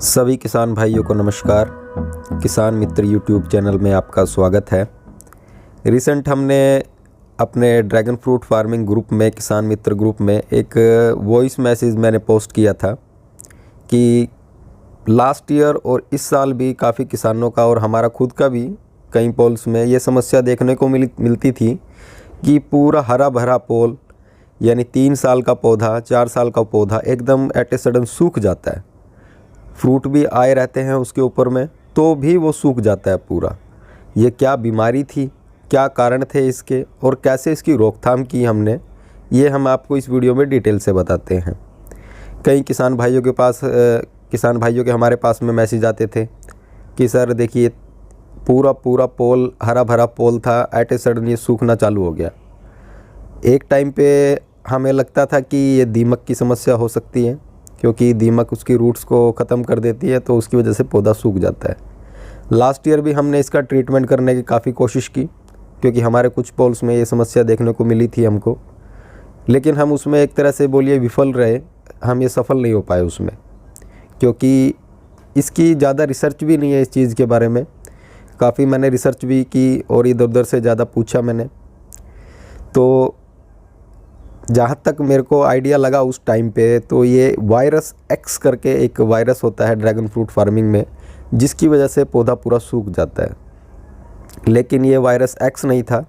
सभी किसान भाइयों को नमस्कार। किसान मित्र यूट्यूब चैनल में आपका स्वागत है। रिसेंट हमने अपने ड्रैगन फ्रूट फार्मिंग ग्रुप में, किसान मित्र ग्रुप में, एक वॉइस मैसेज मैंने पोस्ट किया था कि लास्ट ईयर और इस साल भी काफ़ी किसानों का और हमारा खुद का भी कई पोल्स में ये समस्या देखने को मिलती थी कि पूरा हरा भरा पोल यानी 3 साल का पौधा, 4 साल का पौधा एकदम एट ए सडन सूख जाता है। फ्रूट भी आए रहते हैं उसके ऊपर में, तो भी वो सूख जाता है पूरा। ये क्या बीमारी थी, क्या कारण थे इसके और कैसे इसकी रोकथाम की हमने, ये हम आपको इस वीडियो में डिटेल से बताते हैं। कई किसान भाइयों के हमारे पास में मैसेज आते थे कि सर देखिए पूरा पोल हरा भरा पोल था, एट ए सडन ये सूखना चालू हो गया। एक टाइम पे हमें लगता था कि ये दीमक की समस्या हो सकती है, क्योंकि दीमक उसकी रूट्स को ख़त्म कर देती है, तो उसकी वजह से पौधा सूख जाता है। लास्ट ईयर भी हमने इसका ट्रीटमेंट करने की काफ़ी कोशिश की, क्योंकि हमारे कुछ पोल्स में ये समस्या देखने को मिली थी हमको, लेकिन हम उसमें एक तरह से बोलिए विफल रहे। हम ये सफल नहीं हो पाए उसमें, क्योंकि इसकी ज़्यादा रिसर्च भी नहीं है इस चीज़ के बारे में। काफ़ी मैंने रिसर्च भी की और इधर उधर से ज़्यादा पूछा मैंने, तो जहाँ तक मेरे को आइडिया लगा उस टाइम पे, तो ये वायरस एक्स करके एक वायरस होता है ड्रैगन फ्रूट फार्मिंग में, जिसकी वजह से पौधा पूरा सूख जाता है। लेकिन ये वायरस एक्स नहीं था,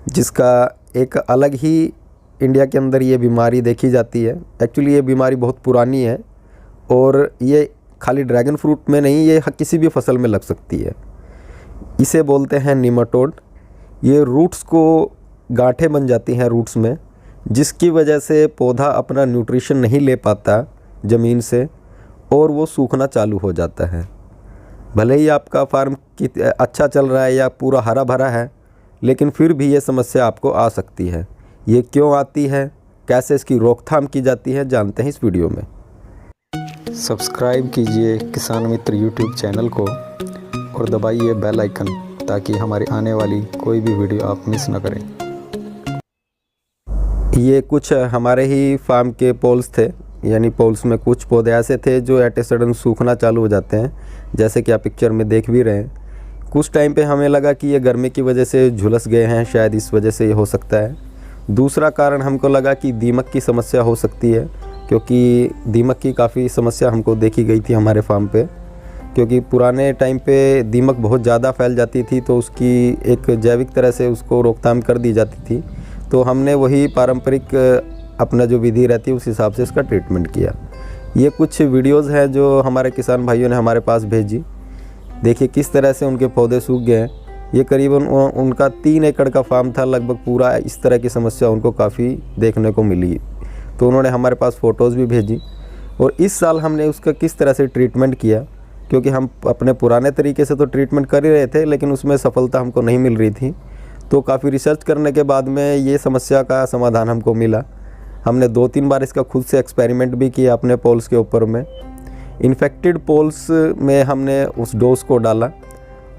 जिसका एक अलग ही इंडिया के अंदर ये बीमारी देखी जाती है। एक्चुअली ये बीमारी बहुत पुरानी है और ये खाली ड्रैगन फ्रूट में नहीं, ये किसी भी फसल में लग सकती है। इसे बोलते हैं निमाटोड। ये रूट्स को गांठें बन जाती हैं रूट्स में, जिसकी वजह से पौधा अपना न्यूट्रिशन नहीं ले पाता ज़मीन से और वो सूखना चालू हो जाता है। भले ही आपका फार्म अच्छा चल रहा है या पूरा हरा भरा है, लेकिन फिर भी ये समस्या आपको आ सकती है। ये क्यों आती है, कैसे इसकी रोकथाम की जाती है, जानते हैं इस वीडियो में। सब्सक्राइब कीजिए किसान मित्र यूट्यूब चैनल को और दबाइए बेल आइकन, ताकि हमारी आने वाली कोई भी वीडियो आप मिस ना करें। ये कुछ हमारे ही फार्म के पोल्स थे, यानी पोल्स में कुछ पौधे ऐसे थे जो एट ए सडन सूखना चालू हो जाते हैं, जैसे कि आप पिक्चर में देख भी रहे हैं। कुछ टाइम पे हमें लगा कि ये गर्मी की वजह से झुलस गए हैं, शायद इस वजह से ये हो सकता है। दूसरा कारण हमको लगा कि दीमक की समस्या हो सकती है, क्योंकि दीमक की काफ़ी समस्या हमको देखी गई थी हमारे फार्म पे, क्योंकि पुराने टाइम पे दीमक बहुत ज़्यादा फैल जाती थी, तो उसकी एक जैविक तरह से उसको रोकथाम कर दी जाती थी। तो हमने वही पारंपरिक अपना जो विधि रहती है उस हिसाब से इसका ट्रीटमेंट किया। ये कुछ वीडियोस हैं जो हमारे किसान भाइयों ने हमारे पास भेजी। देखिए किस तरह से उनके पौधे सूख गए हैं। ये करीबन उनका 3 एकड़ का फार्म था, लगभग पूरा इस तरह की समस्या उनको काफ़ी देखने को मिली, तो उन्होंने हमारे पास फ़ोटोज़ भी भेजी। और इस साल हमने उसका किस तरह से ट्रीटमेंट किया, क्योंकि हम अपने पुराने तरीके से तो ट्रीटमेंट कर ही रहे थे, लेकिन उसमें सफलता हमको नहीं मिल रही थी। तो काफ़ी रिसर्च करने के बाद में ये समस्या का समाधान हमको मिला। हमने 2-3 बार इसका खुद से एक्सपेरिमेंट भी किया अपने पोल्स के ऊपर में। इन्फेक्टेड पोल्स में हमने उस डोज को डाला,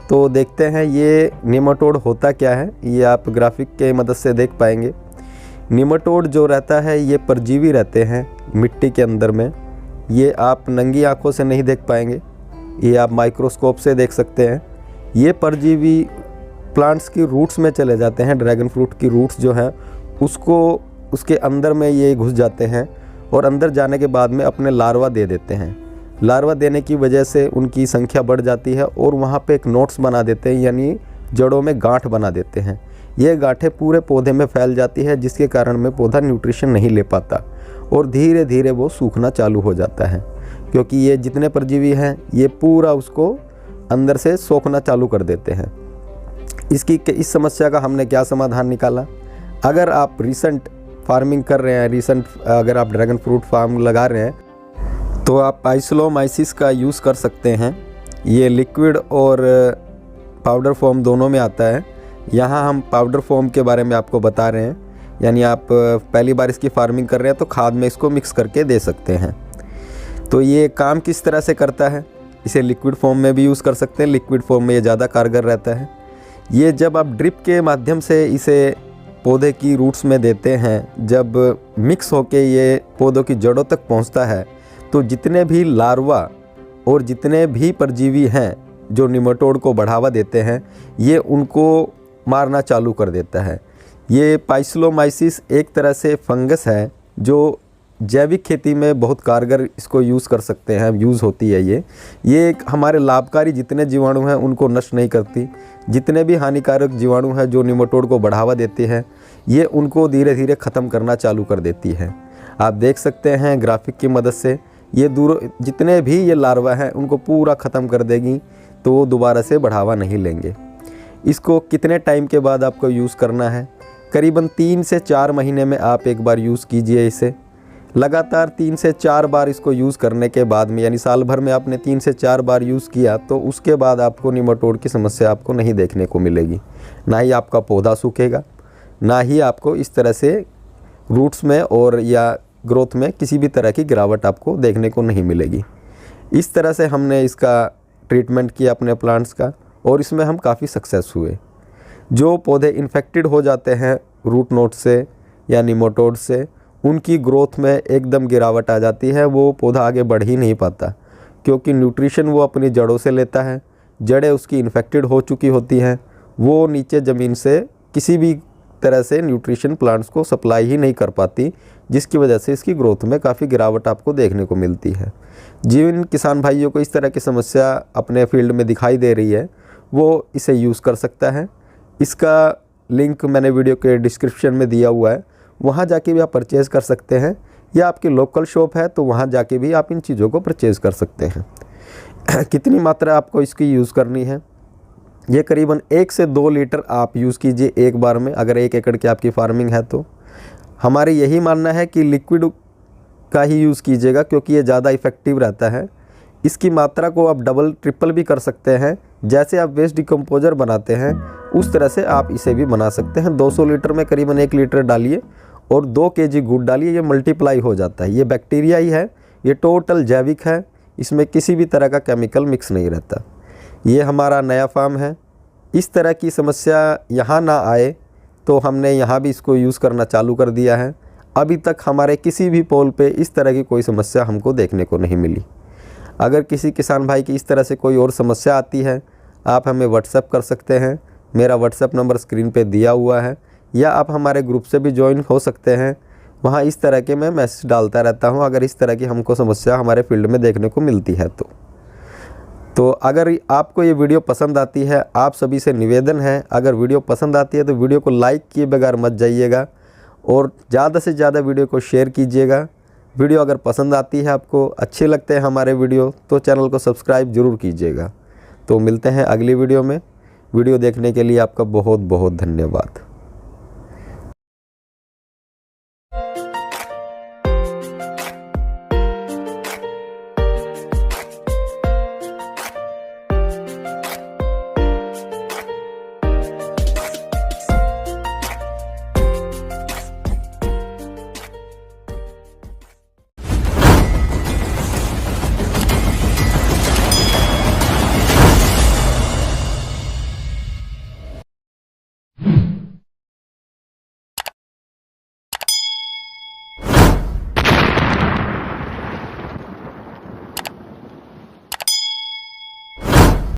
तो देखते हैं ये निमाटोड होता क्या है। ये आप ग्राफिक के मदद से देख पाएंगे। निमाटोड जो रहता है ये परजीवी रहते हैं मिट्टी के अंदर में। ये आप नंगी आँखों से नहीं देख पाएंगे, ये आप माइक्रोस्कोप से देख सकते हैं। ये परजीवी प्लांट्स की रूट्स में चले जाते हैं। ड्रैगन फ्रूट की रूट्स जो है उसके अंदर में ये घुस जाते हैं और अंदर जाने के बाद में अपने लार्वा दे देते हैं। लार्वा देने की वजह से उनकी संख्या बढ़ जाती है और वहाँ पे एक नोट्स बना देते हैं, यानी जड़ों में गांठ बना देते हैं। ये गांठें पूरे पौधे में फैल जाती है, जिसके कारण में पौधा न्यूट्रिशन नहीं ले पाता और धीरे धीरे वो सूखना चालू हो जाता है, क्योंकि ये जितने परजीवी हैं ये पूरा उसको अंदर से सोखना चालू कर देते हैं। इस समस्या का हमने क्या समाधान निकाला। अगर आप रिसेंट फार्मिंग कर रहे हैं, अगर आप ड्रैगन फ्रूट फार्म लगा रहे हैं, तो आप आइसोलोमाइसिस का यूज़ कर सकते हैं। ये लिक्विड और पाउडर फॉर्म दोनों में आता है। यहाँ हम पाउडर फॉर्म के बारे में आपको बता रहे हैं, यानी आप पहली बार इसकी फार्मिंग कर रहे हैं तो खाद में इसको मिक्स करके दे सकते हैं। तो ये काम किस तरह से करता है, इसे लिक्विड फॉर्म में भी यूज़ कर सकते हैं। लिक्विड फॉर्म में ये ज़्यादा कारगर रहता है। ये जब आप ड्रिप के माध्यम से इसे पौधे की रूट्स में देते हैं, जब मिक्स होके ये पौधों की जड़ों तक पहुंचता है, तो जितने भी लार्वा और जितने भी परजीवी हैं जो निमेटोड को बढ़ावा देते हैं, ये उनको मारना चालू कर देता है। ये पाइक्लोमाइसिस एक तरह से फंगस है जो जैविक खेती में बहुत कारगर इसको यूज़ कर सकते हैं, यूज़ होती है। ये हमारे लाभकारी जितने जीवाणु हैं उनको नष्ट नहीं करती। जितने भी हानिकारक जीवाणु हैं जो निमेटोड को बढ़ावा देते हैं, ये उनको धीरे धीरे ख़त्म करना चालू कर देती है। आप देख सकते हैं ग्राफिक की मदद से ये जितने भी ये लार्वा हैं उनको पूरा ख़त्म कर देगी, तो वो दोबारा से बढ़ावा नहीं लेंगे। इसको कितने टाइम के बाद आपको यूज़ करना है? करीबन 3 से 4 महीने में आप एक बार यूज़ कीजिए इसे। लगातार 3 से 4 बार इसको यूज़ करने के बाद में, यानी साल भर में आपने 3 से 4 बार यूज़ किया, तो उसके बाद आपको निमेटोड की समस्या आपको नहीं देखने को मिलेगी। ना ही आपका पौधा सूखेगा, ना ही आपको इस तरह से रूट्स में और या ग्रोथ में किसी भी तरह की गिरावट आपको देखने को नहीं मिलेगी। इस तरह से हमने इसका ट्रीटमेंट किया अपने प्लांट्स का, और इसमें हम काफ़ी सक्सेस हुए। जो पौधे इन्फेक्टेड हो जाते हैं रूट नोड से या निमेटोड से, उनकी ग्रोथ में एकदम गिरावट आ जाती है। वो पौधा आगे बढ़ ही नहीं पाता, क्योंकि न्यूट्रिशन वो अपनी जड़ों से लेता है। जड़ें उसकी इन्फेक्टेड हो चुकी होती हैं, वो नीचे ज़मीन से किसी भी तरह से न्यूट्रिशन प्लांट्स को सप्लाई ही नहीं कर पाती, जिसकी वजह से इसकी ग्रोथ में काफ़ी गिरावट आपको देखने को मिलती है। जिन किसान भाइयों को इस तरह की समस्या अपने फील्ड में दिखाई दे रही है, वो इसे यूज़ कर सकता है। इसका लिंक मैंने वीडियो के डिस्क्रिप्शन में दिया हुआ है, वहाँ जाके भी आप परचेज़ कर सकते हैं, या आपकी लोकल शॉप है तो वहाँ जाके भी आप इन चीज़ों को परचेज़ कर सकते हैं। कितनी मात्रा आपको इसकी यूज़ करनी है? ये करीबन 1 से 2 लीटर आप यूज़ कीजिए एक बार में, अगर 1 एकड़ की आपकी फार्मिंग है तो। हमारी यही मानना है कि लिक्विड का ही यूज़ कीजिएगा, क्योंकि ये ज़्यादा इफ़ेक्टिव रहता है। इसकी मात्रा को आप डबल ट्रिपल भी कर सकते हैं। जैसे आप वेस्ट डिकम्पोजर बनाते हैं उस तरह से आप इसे भी बना सकते हैं। 200 लीटर में करीबन 1 लीटर डालिए और 2 kg गुड़ डालिए, ये मल्टीप्लाई हो जाता है। ये बैक्टीरिया ही है, ये टोटल जैविक है, इसमें किसी भी तरह का केमिकल मिक्स नहीं रहता। ये हमारा नया फार्म है। इस तरह की समस्या यहाँ ना आए तो हमने यहाँ भी इसको यूज़ करना चालू कर दिया है। अभी तक हमारे किसी भी पोल पे इस तरह की कोई समस्या हमको देखने को नहीं मिली। अगर किसी किसान भाई की इस तरह से कोई और समस्या आती है, आप हमें व्हाट्सएप कर सकते हैं। मेरा व्हाट्सएप नंबर स्क्रीन पे दिया हुआ है, या आप हमारे ग्रुप से भी ज्वाइन हो सकते हैं। वहाँ इस तरह के मैं मैसेज डालता रहता हूँ, अगर इस तरह की हमको समस्या हमारे फील्ड में देखने को मिलती है तो अगर आपको ये वीडियो पसंद आती है, आप सभी से निवेदन है, अगर वीडियो पसंद आती है तो वीडियो को लाइक किए बगैर मत जाइएगा, और ज़्यादा से ज़्यादा वीडियो को शेयर कीजिएगा। वीडियो अगर पसंद आती है, आपको अच्छे लगते हैं हमारे वीडियो, तो चैनल को सब्सक्राइब ज़रूर कीजिएगा। तो मिलते हैं अगली वीडियो में। वीडियो देखने के लिए आपका बहुत बहुत धन्यवाद।